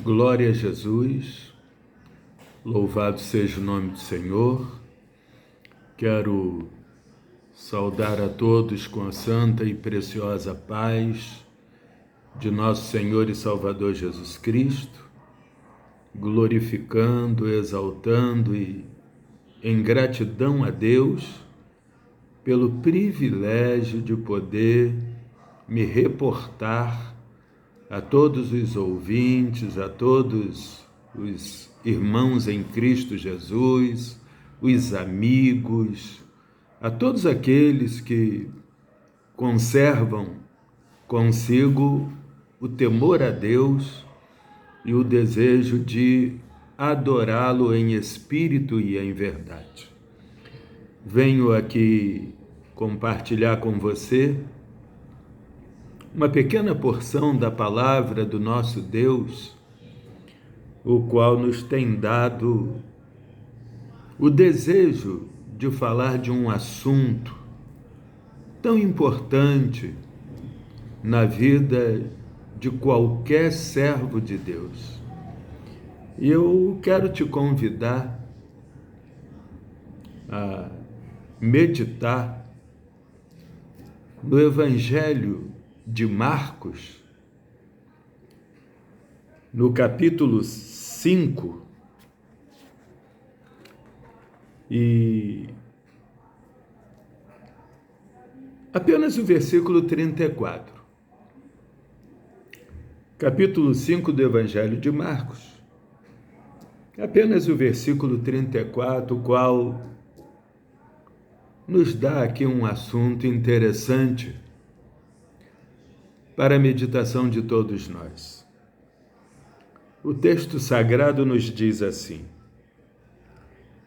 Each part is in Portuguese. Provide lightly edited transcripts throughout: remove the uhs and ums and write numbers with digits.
Glória a Jesus, louvado seja o nome do Senhor. Quero saudar a todos com a santa e preciosa paz de nosso Senhor e Salvador Jesus Cristo, glorificando, exaltando e em gratidão a Deus pelo privilégio de poder me reportar a todos os ouvintes, a todos os irmãos em Cristo Jesus, os amigos, a todos aqueles que conservam consigo o temor a Deus e o desejo de adorá-lo em espírito e em verdade. Venho aqui compartilhar com você uma pequena porção da palavra do nosso Deus, o qual nos tem dado o desejo de falar de um assunto tão importante na vida de qualquer servo de Deus. E eu quero te convidar a meditar no Evangelho de Marcos, no capítulo 5, e apenas o versículo 34. Capítulo 5 do Evangelho de Marcos, apenas o versículo 34, o qual nos dá aqui um assunto interessante para a meditação de todos nós. O texto sagrado nos diz assim: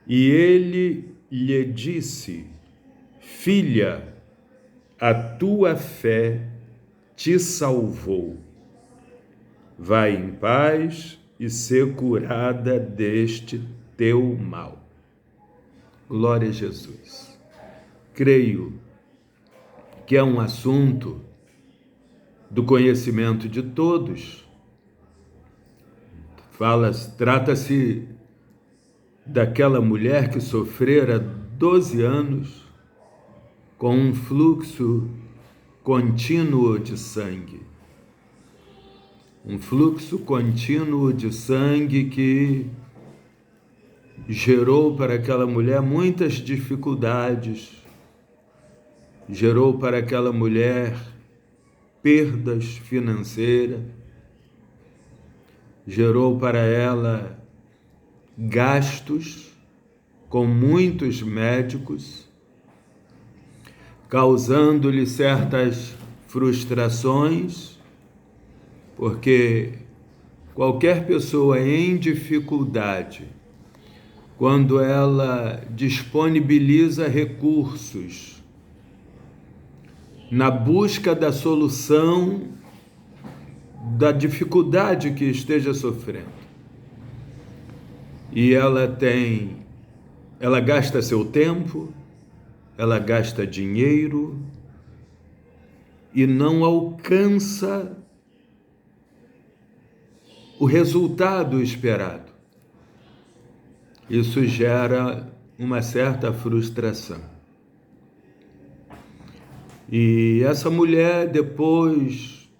E ele lhe disse: Filha, a tua fé te salvou. Vai em paz e ser curada deste teu mal. Glória a Jesus. Creio que é um assunto do conhecimento de todos. Trata-se daquela mulher que sofrera 12 anos com um fluxo contínuo de sangue. Um fluxo contínuo de sangue que gerou para aquela mulher muitas dificuldades, gerou para aquela mulher perdas financeiras, gerou para ela gastos com muitos médicos, causando-lhe certas frustrações, porque qualquer pessoa em dificuldade, quando ela disponibiliza recursos na busca da solução da dificuldade que esteja sofrendo, e ela gasta seu tempo, ela gasta dinheiro e não alcança o resultado esperado. Isso gera uma certa frustração. E essa mulher, depois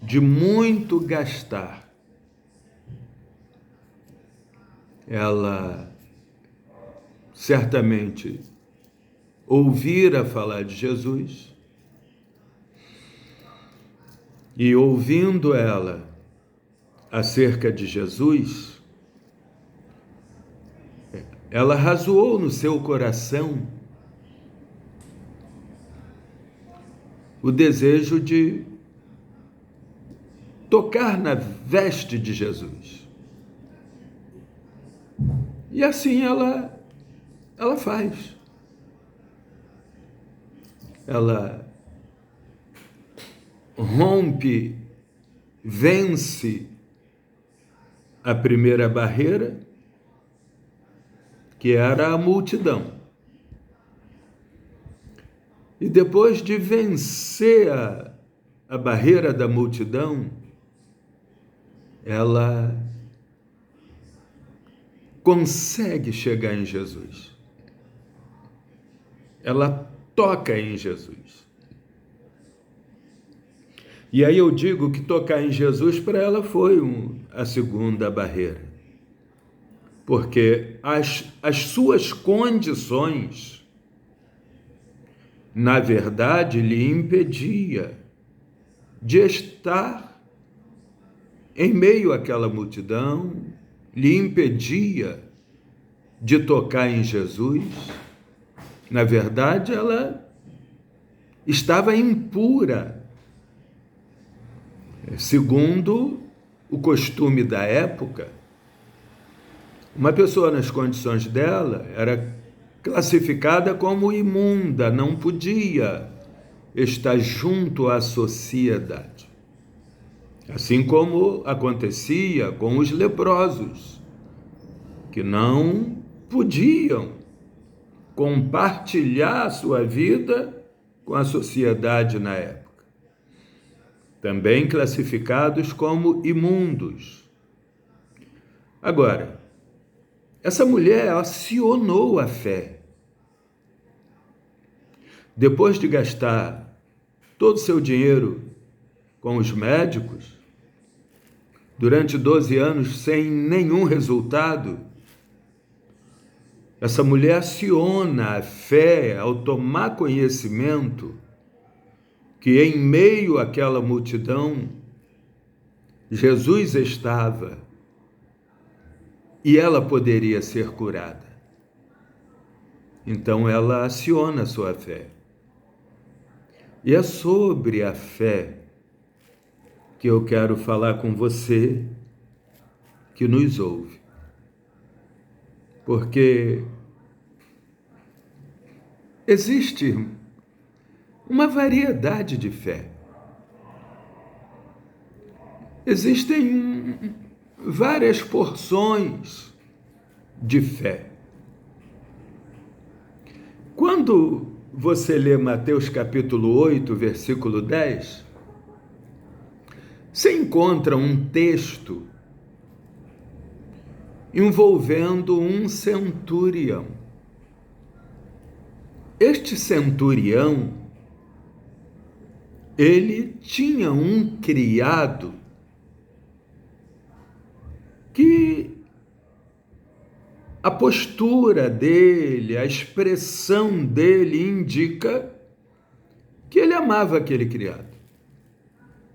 de muito gastar, ela certamente ouvira falar de Jesus, e ouvindo ela acerca de Jesus, ela razoou no seu coração o desejo de tocar na veste de Jesus. E assim ela faz. Ela rompe, vence a primeira barreira, que era a multidão. E depois de vencer a barreira da multidão, ela consegue chegar em Jesus. Ela toca em Jesus. E aí eu digo que tocar em Jesus para ela foi a segunda barreira. Porque as suas condições, na verdade, lhe impedia de estar em meio àquela multidão, lhe impedia de tocar em Jesus. Na verdade, ela estava impura, segundo o costume da época. Uma pessoa nas condições dela era classificada como imunda, não podia estar junto à sociedade. Assim como acontecia com os leprosos, que não podiam compartilhar a sua vida com a sociedade na época. Também classificados como imundos. Agora, essa mulher acionou a fé. Depois de gastar todo o seu dinheiro com os médicos, durante 12 anos sem nenhum resultado, essa mulher aciona a fé ao tomar conhecimento que em meio àquela multidão, Jesus estava e ela poderia ser curada. Então ela aciona a sua fé. E é sobre a fé que eu quero falar com você que nos ouve. Porque existe uma variedade de fé. Existem várias porções de fé. Quando você lê Mateus capítulo 8, versículo 10, você encontra um texto envolvendo um centurião. Este centurião, ele tinha um criado que a postura dele, a expressão dele indica que ele amava aquele criado,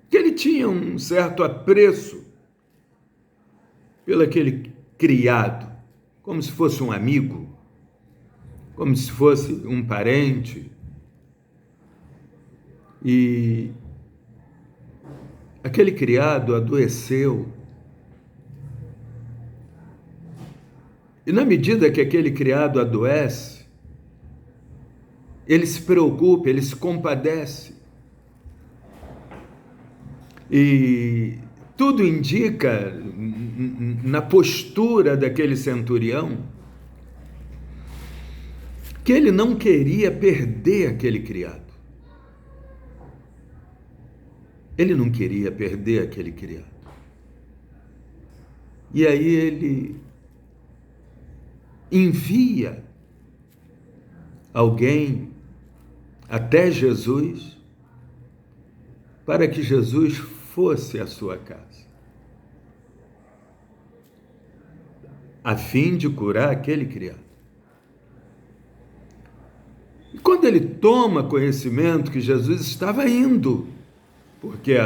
que ele tinha um certo apreço pelo aquele criado, como se fosse um amigo, como se fosse um parente. E aquele criado adoeceu. E na medida que aquele criado adoece, ele se preocupa, ele se compadece. E tudo indica, na postura daquele centurião, que ele não queria perder aquele criado. Ele não queria perder aquele criado. E aí ele envia alguém até Jesus para que Jesus fosse à sua casa, a fim de curar aquele criado. E quando ele toma conhecimento que Jesus estava indo, porque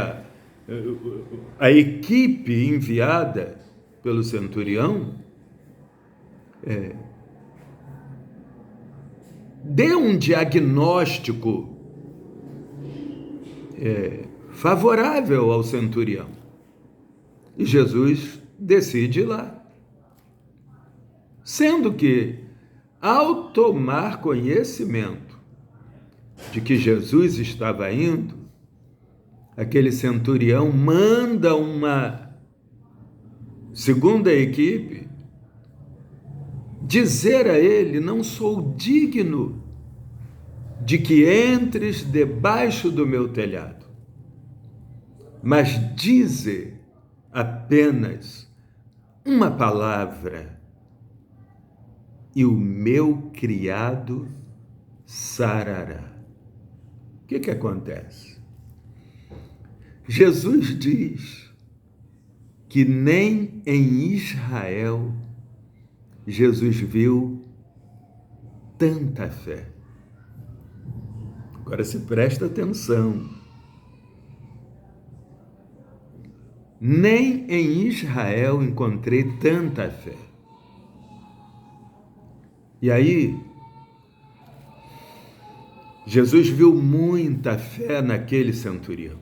a equipe enviada pelo centurião deu um diagnóstico favorável ao centurião. E Jesus decide ir lá. Sendo que, ao tomar conhecimento de que Jesus estava indo, aquele centurião manda uma segunda equipe dizer a ele: não sou digno de que entres debaixo do meu telhado, mas dize apenas uma palavra e o meu criado sarará. O que acontece? Jesus diz que nem em Israel Jesus viu tanta fé. Agora se presta atenção. Nem em Israel encontrei tanta fé. E aí, Jesus viu muita fé naquele centurião.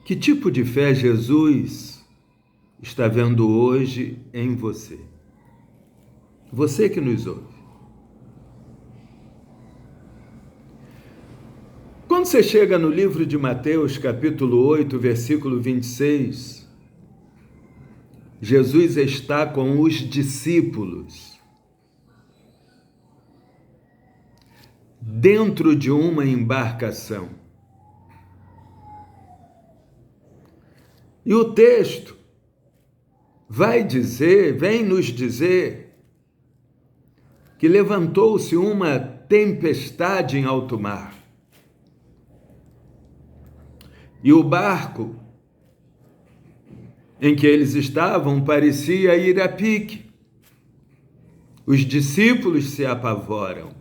Que tipo de fé Jesus está vendo hoje em você? Você que nos ouve. Quando você chega no livro de Mateus, capítulo 8, versículo 26, Jesus está com os discípulos dentro de uma embarcação. E o texto vem nos dizer que levantou-se uma tempestade em alto mar. E o barco em que eles estavam parecia ir a pique. Os discípulos se apavoram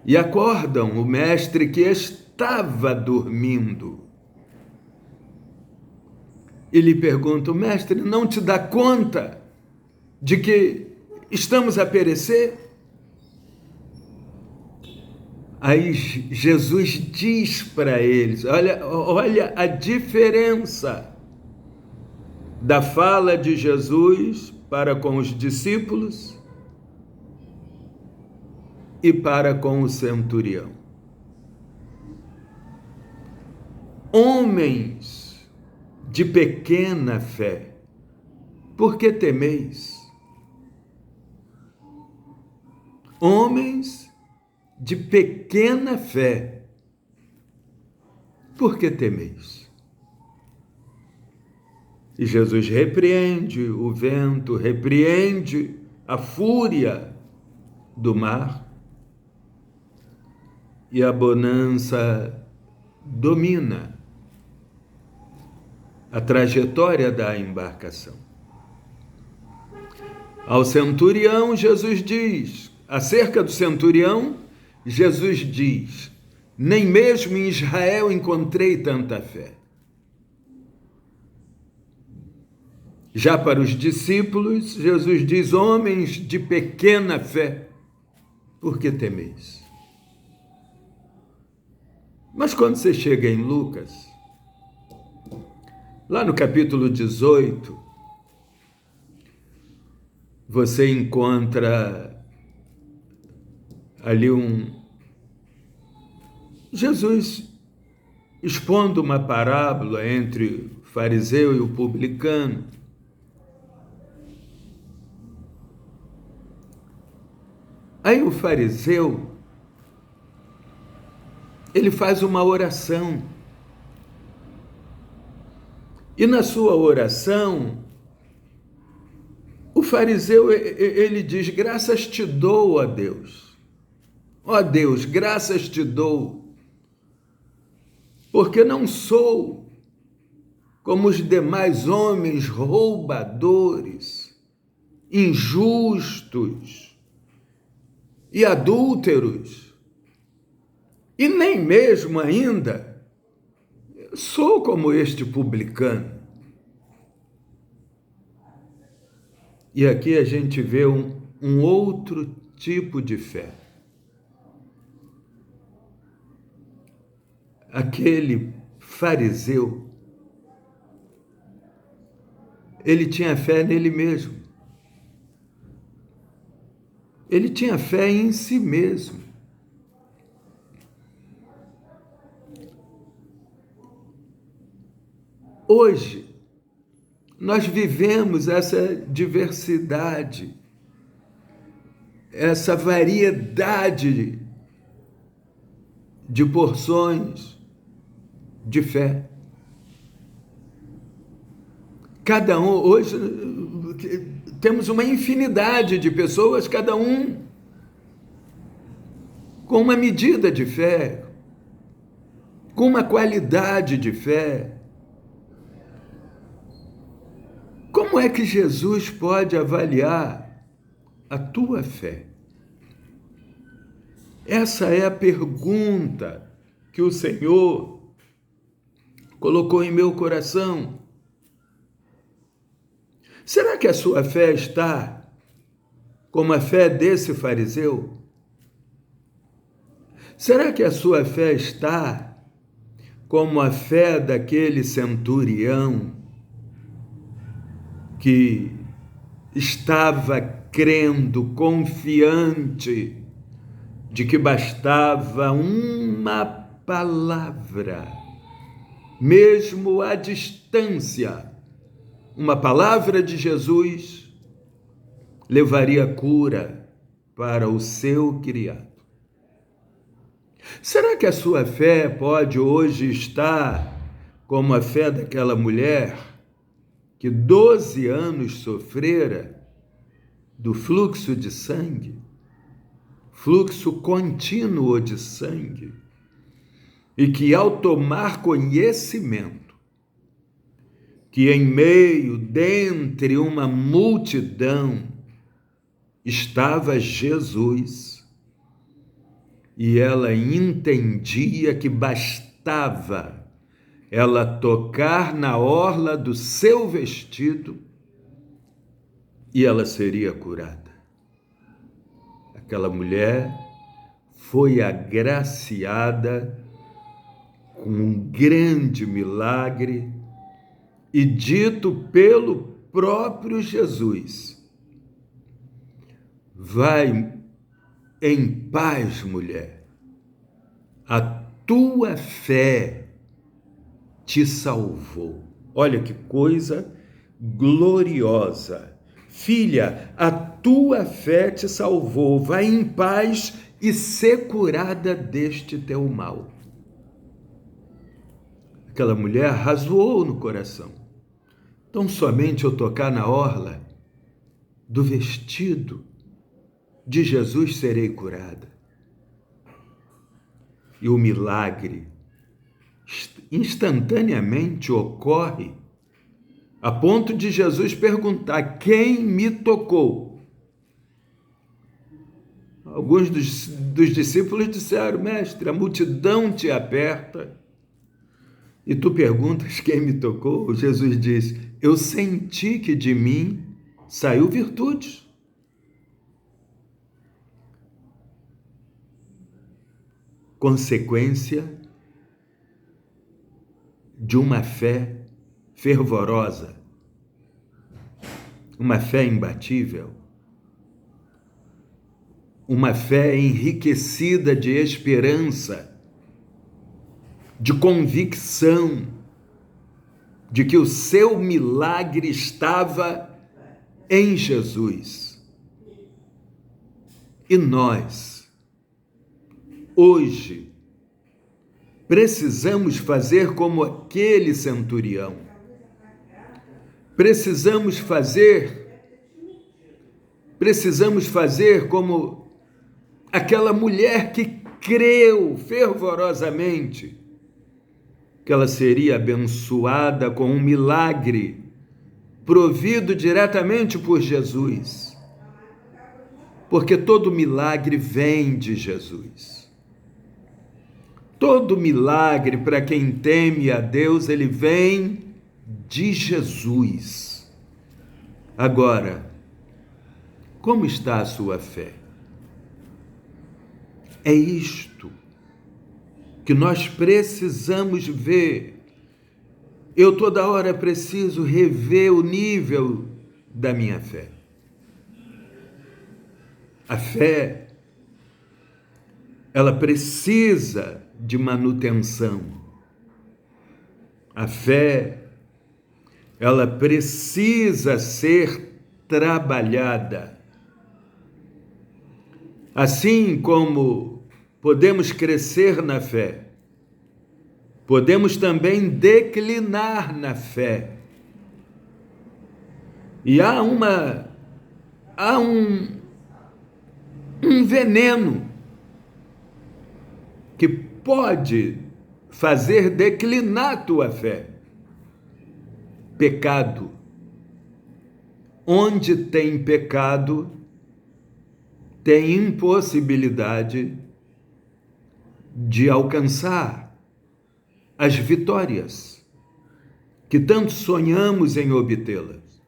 e acordam o mestre que estava dormindo. E lhe perguntam: mestre, não te dá conta de que estamos a perecer? Aí Jesus diz para eles, olha a diferença da fala de Jesus para com os discípulos e para com o centurião. Homens de pequena fé, por que temeis? Homens de pequena fé, por que temeis? E Jesus repreende o vento, repreende a fúria do mar, e a bonança domina a trajetória da embarcação. Ao centurião, Jesus diz, acerca do centurião, Jesus diz: nem mesmo em Israel encontrei tanta fé. Já para os discípulos, Jesus diz: homens de pequena fé, por que temeis? Mas quando você chega em Lucas, lá no capítulo 18, você encontra ali Jesus expondo uma parábola entre o fariseu e o publicano. Aí o fariseu, ele faz uma oração. E na sua oração, o fariseu, ele diz: graças te dou, ó Deus. Ó Deus, graças te dou, porque não sou como os demais homens roubadores, injustos e adúlteros, e nem mesmo ainda sou como este publicano. E aqui a gente vê um outro tipo de fé. Aquele fariseu, ele tinha fé nele mesmo. Ele tinha fé em si mesmo. Hoje, nós vivemos essa diversidade, essa variedade de porções de fé. Cada um, hoje, temos uma infinidade de pessoas, cada um com uma medida de fé, com uma qualidade de fé. Como é que Jesus pode avaliar a tua fé? Essa é a pergunta que o Senhor colocou em meu coração. Será que a sua fé está como a fé desse fariseu? Será que a sua fé está como a fé daquele centurião que estava crendo, confiante de que bastava uma palavra, mesmo à distância, uma palavra de Jesus levaria cura para o seu criado? Será que a sua fé pode hoje estar como a fé daquela mulher que 12 anos sofrera do fluxo de sangue, fluxo contínuo de sangue, e que ao tomar conhecimento que em meio, dentre uma multidão, estava Jesus, e ela entendia que bastava ela tocar na orla do seu vestido e ela seria curada. Aquela mulher foi agraciada com um grande milagre e dito pelo próprio Jesus: vai em paz, mulher, a tua fé te salvou. Olha que coisa gloriosa. Filha, a tua fé te salvou. Vai em paz e ser curada deste teu mal. Aquela mulher razoou no coração: tão somente eu tocar na orla do vestido de Jesus serei curada. E o milagre instantaneamente ocorre, a ponto de Jesus perguntar: quem me tocou? Alguns dos discípulos disseram: mestre, a multidão te aperta e tu perguntas quem me tocou? Jesus diz: eu senti que de mim saiu virtude. Consequência de uma fé fervorosa, uma fé imbatível, uma fé enriquecida de esperança, de convicção de que o seu milagre estava em Jesus. E nós, hoje, precisamos fazer como aquele centurião. Precisamos fazer como aquela mulher que creu fervorosamente que ela seria abençoada com um milagre provido diretamente por Jesus. Porque todo milagre vem de Jesus. Todo milagre, para quem teme a Deus, ele vem de Jesus. Agora, como está a sua fé? É isto que nós precisamos ver. Eu toda hora preciso rever o nível da minha fé. A fé, ela precisa de manutenção. A fé, ela precisa ser trabalhada. Assim como podemos crescer na fé, podemos também declinar na fé. E há um veneno que pode fazer declinar a tua fé. Pecado. Onde tem pecado, tem impossibilidade de alcançar as vitórias que tanto sonhamos em obtê-las.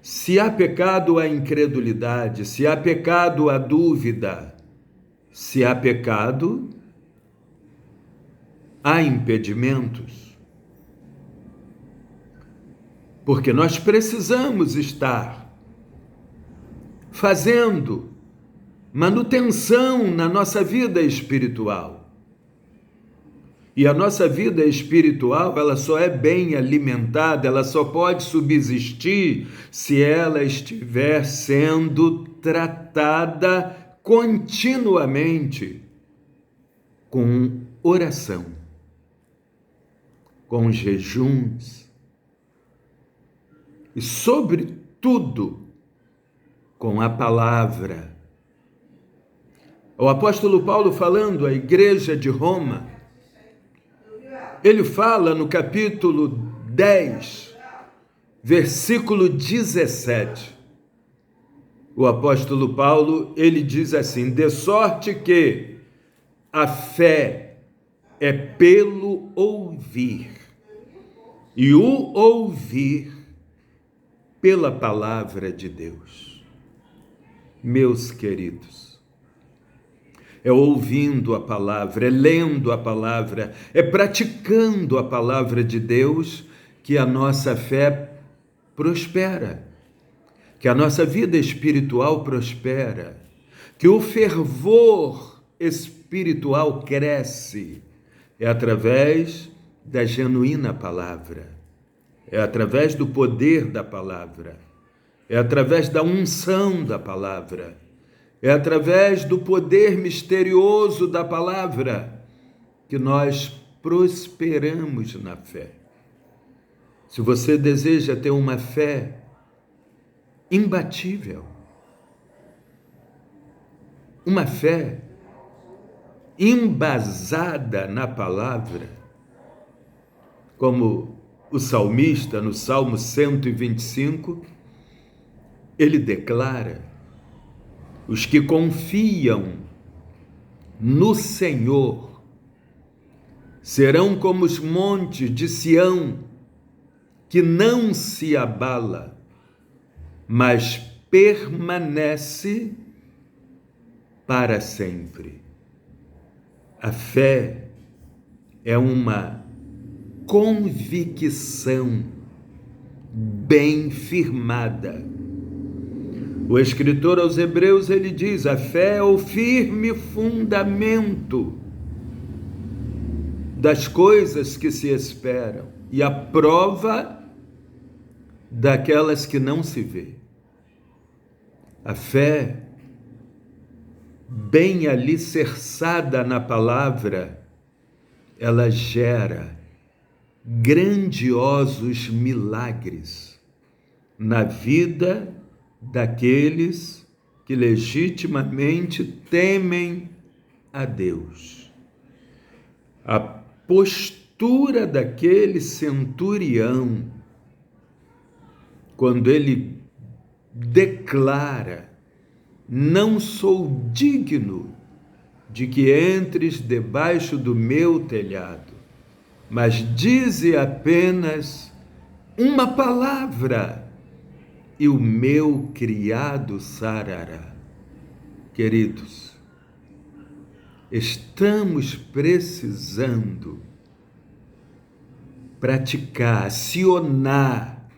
Se há pecado, há incredulidade. Se há pecado, há dúvida. Se há pecado, há impedimentos. Porque nós precisamos estar fazendo manutenção na nossa vida espiritual. E a nossa vida espiritual, ela só é bem alimentada, ela só pode subsistir se ela estiver sendo tratada continuamente com oração, com jejuns e, sobretudo, com a palavra. O apóstolo Paulo, falando à igreja de Roma, ele fala no capítulo 10, versículo 17. O apóstolo Paulo, ele diz assim: de sorte que a fé é pelo ouvir, e o ouvir pela palavra de Deus. Meus queridos, é ouvindo a palavra, é lendo a palavra, é praticando a palavra de Deus que a nossa fé prospera, que a nossa vida espiritual prospera, que o fervor espiritual cresce. É através da genuína palavra, é através do poder da palavra, é através da unção da palavra, é através do poder misterioso da palavra que nós prosperamos na fé. Se você deseja ter uma fé imbatível, uma fé embasada na palavra, como o salmista no Salmo 125, ele declara: os que confiam no Senhor serão como os montes de Sião, que não se abala, mas permanece para sempre. A fé é uma convicção bem firmada. O escritor aos Hebreus, ele diz: a fé é o firme fundamento das coisas que se esperam e a prova daquelas que não se vê. A fé, bem alicerçada na palavra, ela gera grandiosos milagres na vida daqueles que legitimamente temem a Deus. A postura daquele centurião, quando ele declara: não sou digno de que entres debaixo do meu telhado, mas dize apenas uma palavra e o meu criado sarará. Queridos, estamos precisando praticar, acionar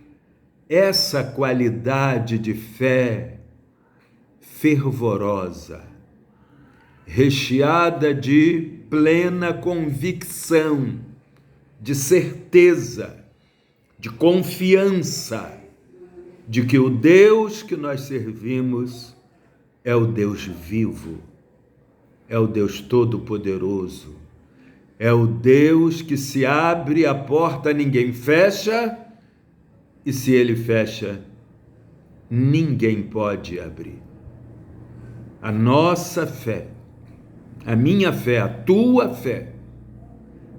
essa qualidade de fé fervorosa, recheada de plena convicção, de certeza, de confiança de que o Deus que nós servimos é o Deus vivo, é o Deus todo-poderoso, É o Deus que se abre a porta, ninguém fecha, e se Ele fecha, ninguém pode abrir. A nossa fé, a minha fé, a tua fé,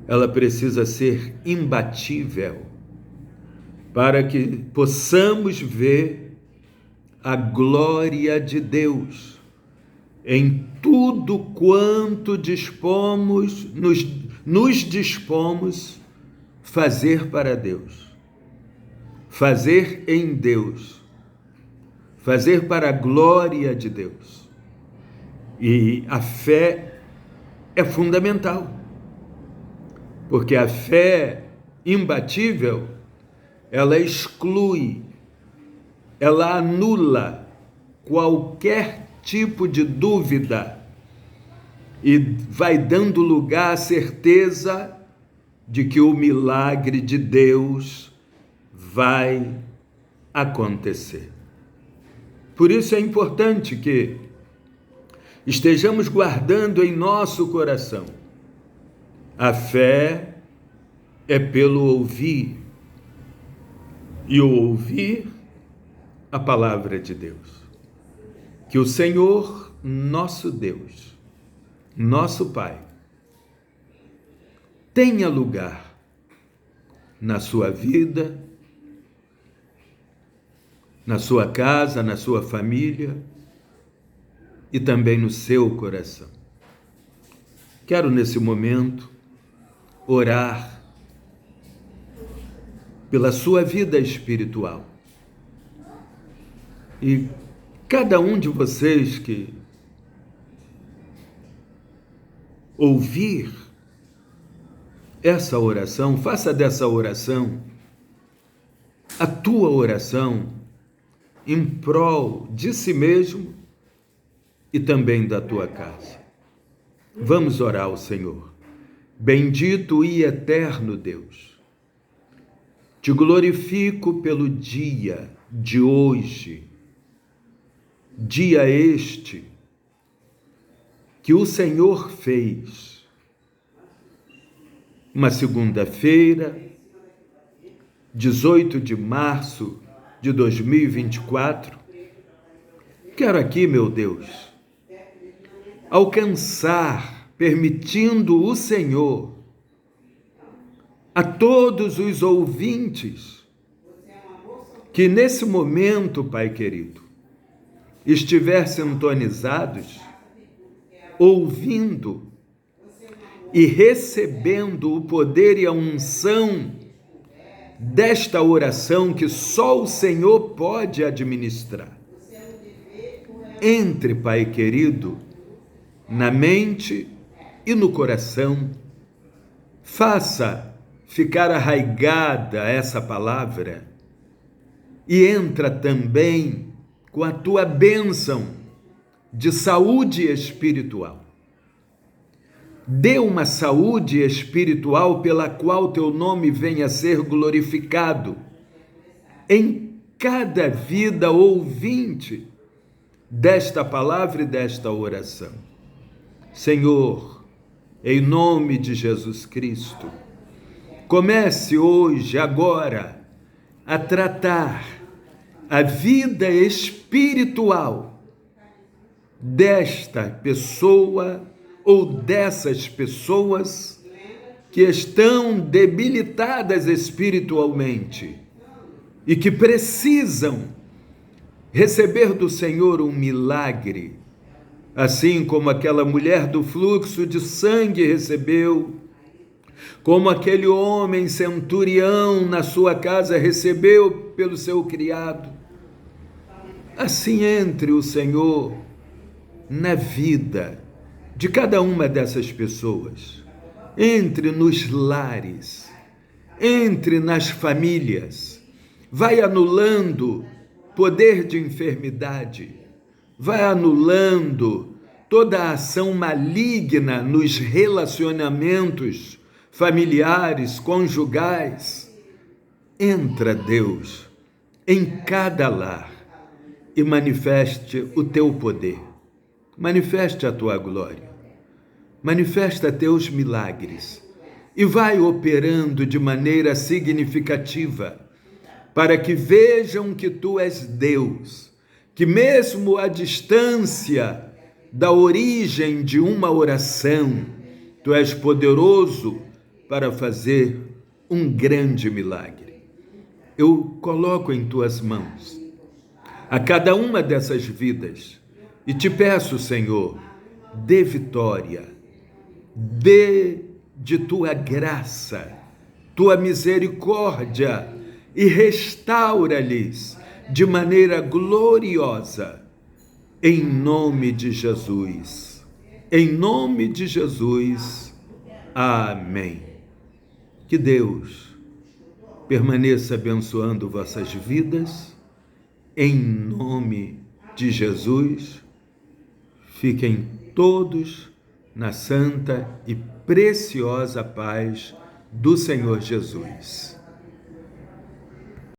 ela precisa ser imbatível para que possamos ver a glória de Deus em tudo quanto nos dispomos fazer para Deus, fazer em Deus, fazer para a glória de Deus. E a fé é fundamental, porque a fé imbatível, ela exclui, ela anula qualquer tipo de dúvida e vai dando lugar à certeza de que o milagre de Deus vai acontecer. Por isso é importante que estejamos guardando em nosso coração. A fé é pelo ouvir, e o ouvir a palavra de Deus. Que o Senhor, nosso Deus, nosso Pai, tenha lugar na sua vida, na sua casa, na sua família e também no seu coração. Quero nesse momento orar pela sua vida espiritual. E cada um de vocês que ouvir essa oração, faça dessa oração a tua oração em prol de si mesmo e também da tua casa. Vamos orar ao Senhor. Bendito e eterno Deus, te glorifico pelo dia de hoje, dia este que o Senhor fez, uma segunda-feira, 18 de março de 2024. Quero aqui, meu Deus, alcançar, permitindo o Senhor, a todos os ouvintes que nesse momento, Pai querido, estiver sintonizados, ouvindo e recebendo o poder e a unção desta oração que só o Senhor pode administrar. Entre, Pai querido, na mente e no coração, faça ficar arraigada essa palavra e entra também com a tua bênção de saúde espiritual. Dê uma saúde espiritual pela qual teu nome venha a ser glorificado em cada vida ouvinte desta palavra e desta oração. Senhor, em nome de Jesus Cristo, comece hoje, agora, a tratar a vida espiritual desta pessoa ou dessas pessoas que estão debilitadas espiritualmente e que precisam receber do Senhor um milagre, assim como aquela mulher do fluxo de sangue recebeu, como aquele homem centurião na sua casa recebeu pelo seu criado. Assim entre o Senhor na vida de cada uma dessas pessoas, entre nos lares, entre nas famílias, vai anulando poder de enfermidade, vai anulando toda a ação maligna nos relacionamentos familiares, conjugais. Entra, Deus, em cada lar e manifeste o teu poder, manifeste a tua glória, manifesta teus milagres, e vai operando de maneira significativa, para que vejam que tu és Deus, que mesmo à distância da origem de uma oração, tu és poderoso para fazer um grande milagre. Eu coloco em tuas mãos a cada uma dessas vidas e te peço, Senhor, dê vitória, dê de tua graça, tua misericórdia e restaura-lhes de maneira gloriosa, em nome de Jesus. Em nome de Jesus. Amém. Que Deus permaneça abençoando vossas vidas. Em nome de Jesus. Fiquem todos na santa e preciosa paz do Senhor Jesus.